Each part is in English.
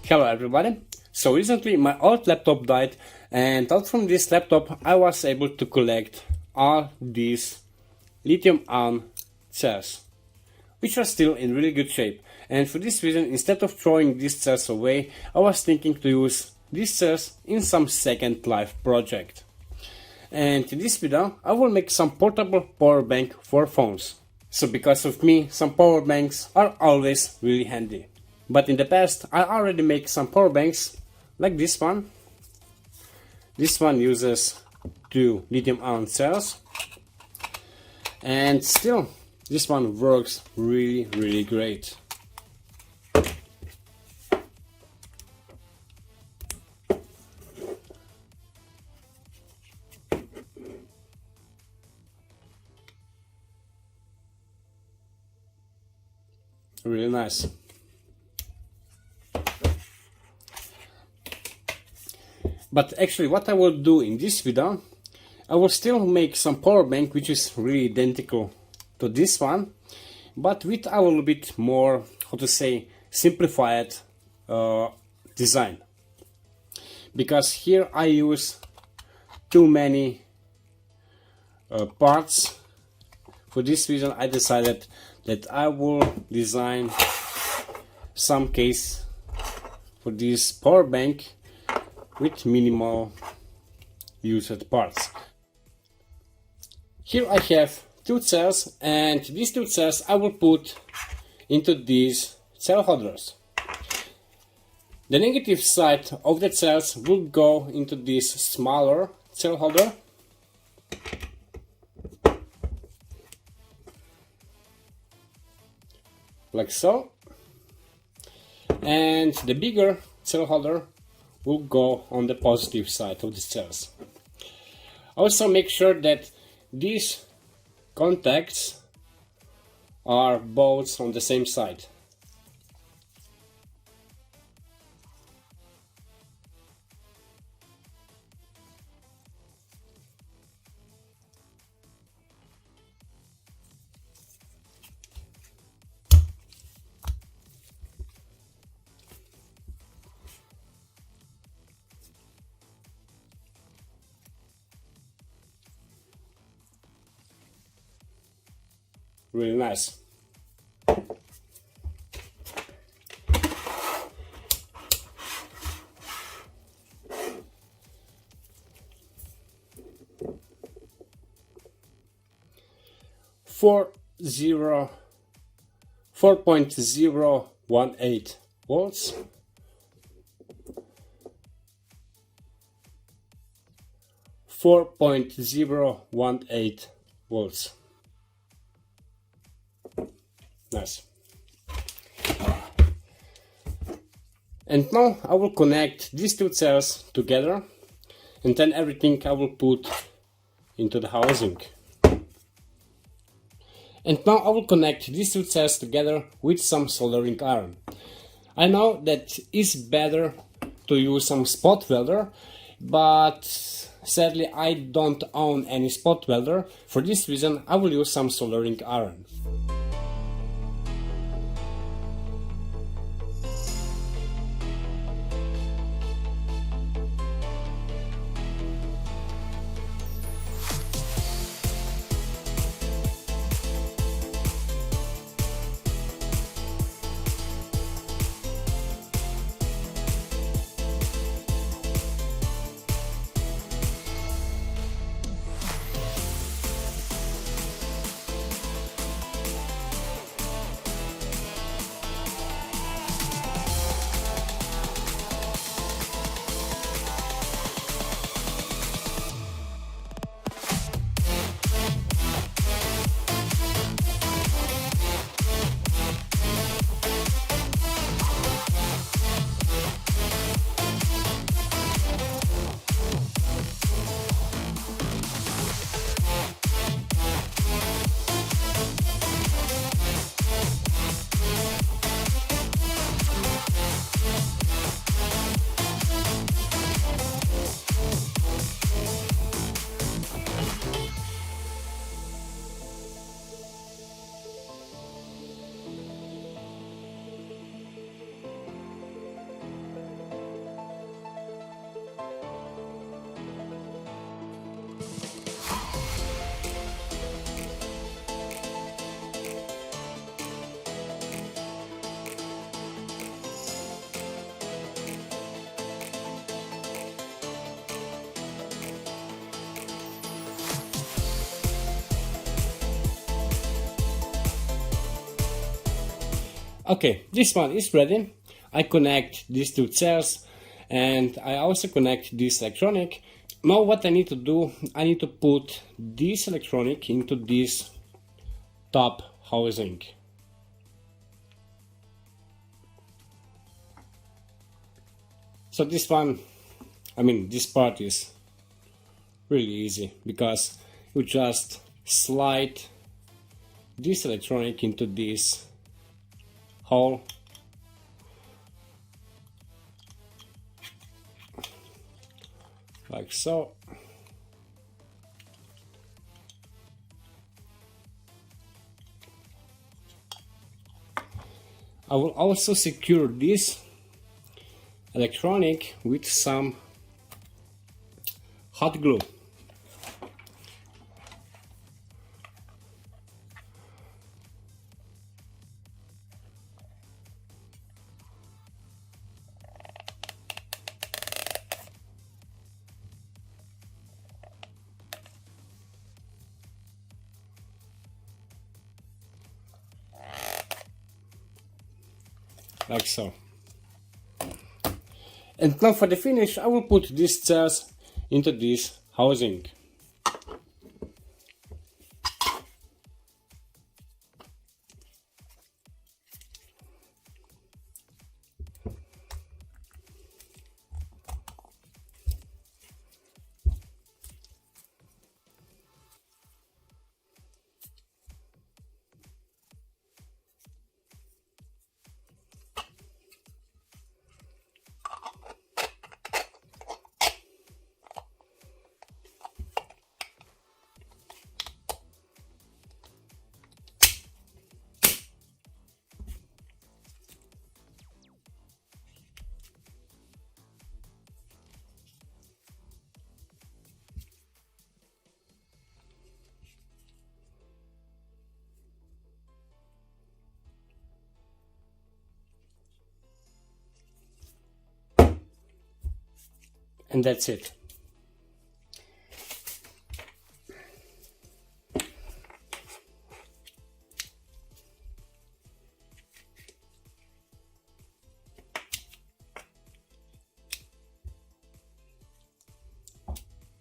Hello everybody. So recently my old laptop died, and out from this laptop I was able to collect all these lithium-ion cells, which are still in really good shape. And for this reason, instead of throwing these cells away, I was thinking to use these cells in some second life project. And in this video I will make some portable power bank for phones. So because of me, some power banks are always really handy. But in the past, I already make some power banks like this one. This one uses 2 lithium-ion cells, and still this one works really great. Really nice. But actually what I will do in this video, I will still make some power bank which is really identical to this one, but with a little bit more, how to say, simplified design. Because here I use too many parts. For this reason I decided that I will design some case for this power bank with minimal used parts. Here I have 2 cells, and these 2 cells I will put into these cell holders. The negative side of the cells will go into this smaller cell holder, like so, and the bigger cell holder will go on the positive side of the cells. Also make sure that these contacts are both on the same side. Really nice. Four 4.018 volts. 4.018 volts. Nice. And now I will connect these 2 cells together, and then everything I will put into the housing. And now I will connect these 2 cells together with some soldering iron. I know that it's better to use some spot welder, but sadly I don't own any spot welder. For this reason I will use some soldering iron. Okay, this one is ready. I connect these two cells and I also connect this electronic. Now what I need to do, I need to put this electronic into this top housing. So this one, this part is really easy because you just slide this electronic into this hole like so. I will also secure this electronic with some hot glue. Like so. And now for the finish, I will put these cells into this housing. And that's it.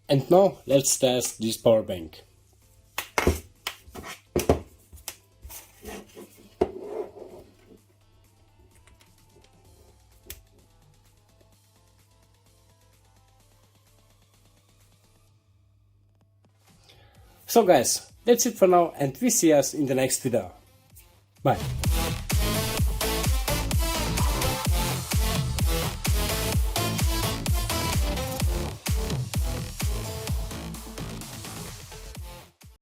And now let's test this power bank. So guys, that's it for now and we see us in the next video. Bye.